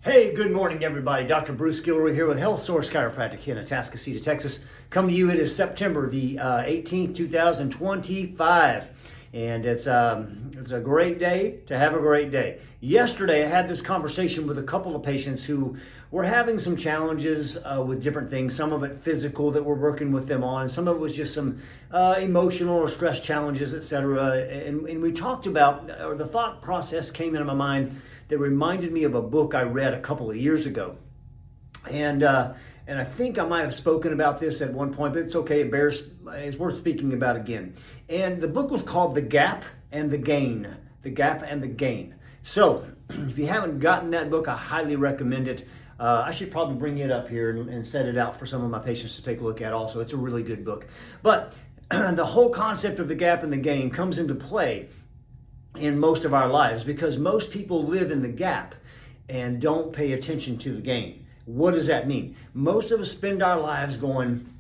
Hey, good morning, everybody. Dr. Bruce Gilroy here with Health Source Chiropractic here in Atascocita, Texas. Coming to you, it is September the 18th, 2025. And it's a great day to have a great day. Yesterday, I had this conversation with a couple of patients who were having some challenges with different things. Some of it physical that we're working with them on, and some of it was just some emotional or stress challenges, etc. And we talked about, or the thought process came into my mind that reminded me of a book I read a couple of years ago. And I think I might have spoken about this at one point, but it's okay. It's worth speaking about again. And the book was called The Gap and the Gain. The Gap and the Gain. So if you haven't gotten that book, I highly recommend it. I should probably bring it up here and set it out for some of my patients to take a look at also. It's a really good book. But the whole concept of the gap and the gain comes into play in most of our lives because most people live in the gap and don't pay attention to the gain. What does that mean? Most of us spend our lives going,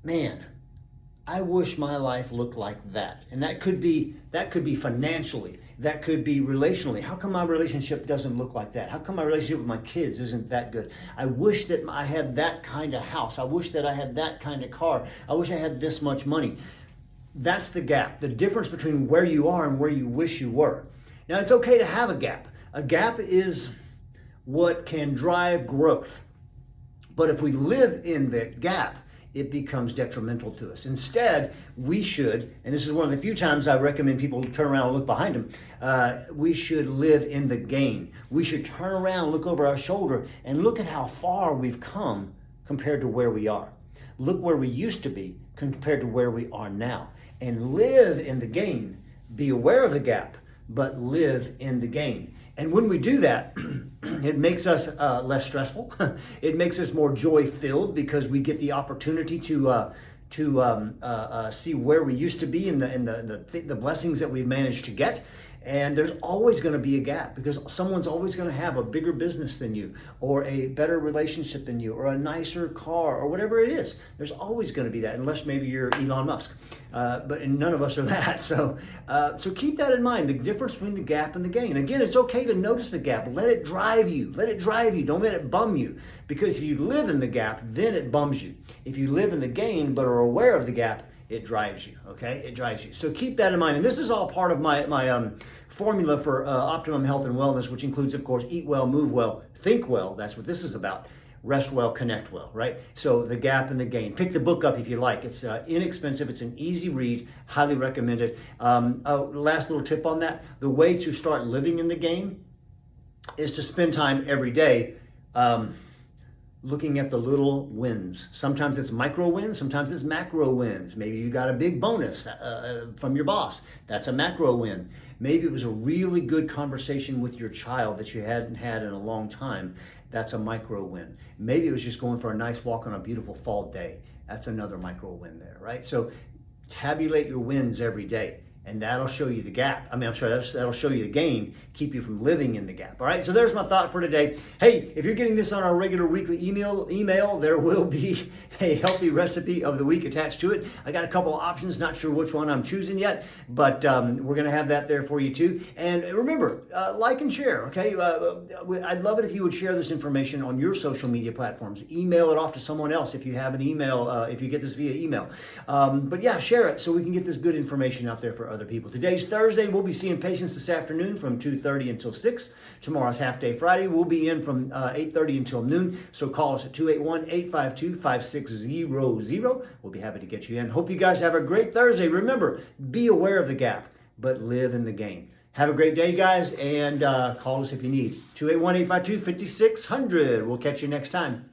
man, I wish my life looked like that. And that could be financially. That could be relationally. How come my relationship doesn't look like that? How come my relationship with my kids isn't that good? I wish that I had that kind of house. I wish that I had that kind of car. I wish I had this much money. That's the gap, the difference between where you are and where you wish you were. Now, it's okay to have a gap. A gap is what can drive growth. But if we live in the gap, it becomes detrimental to us. Instead, we should, and this is one of the few times I recommend people turn around and look behind them, we should live in the gain. We should turn around, look over our shoulder, and look at how far we've come compared to where we are. Look where we used to be compared to where we are now. And live in the gain. Be aware of the gap, but live in the gain. And when we do that, it makes us less stressful. It makes us more joy-filled because we get the opportunity to see where we used to be and the blessings that we've managed to get. And there's always going to be a gap because someone's always going to have a bigger business than you, or a better relationship than you, or a nicer car, or whatever it is. There's always going to be that, unless maybe you're Elon Musk. But none of us are that. So keep that in mind, the difference between the gap and the gain. Again, it's okay to notice the gap. Let it drive you. Let it drive you. Don't let it bum you. Because if you live in the gap, then it bums you. If you live in the gain but are aware of the gap, it drives you, okay? It drives you. So keep that in mind. And this is all part of my formula for optimum health and wellness, which includes, of course, eat well, move well, think well. That's what this is about. Rest well, connect well, right? So the gap and the gain. Pick the book up if you like. It's inexpensive. It's an easy read. Highly recommend it. Last little tip on that. The way to start living in the gain is to spend time every day looking at the little wins. Sometimes it's micro wins, sometimes it's macro wins. Maybe you got a big bonus from your boss. That's a macro win. Maybe it was a really good conversation with your child that you hadn't had in a long time. That's a micro win. Maybe it was just going for a nice walk on a beautiful fall day. That's another micro win there, right? So tabulate your wins every day. And that'll show you the gap. That'll show you the gain, keep you from living in the gap. All right, so there's my thought for today. Hey, if you're getting this on our regular weekly email, there will be a healthy recipe of the week attached to it. I got a couple of options, not sure which one I'm choosing yet, but we're going to have that there for you too. And remember, like and share, okay? I'd love it if you would share this information on your social media platforms. Email it off to someone else if you have an email, if you get this via email. But yeah, share it so we can get this good information out there for other people. Today's Thursday. We'll be seeing patients this afternoon from 2:30 until 6. Tomorrow's half day Friday. We'll be in from 8:30 until noon. So call us at 281-852-5600. We'll be happy to get you in. Hope you guys have a great Thursday. Remember, be aware of the gap, but live in the gain. Have a great day, guys, and call us if you need. 281-852-5600. We'll catch you next time.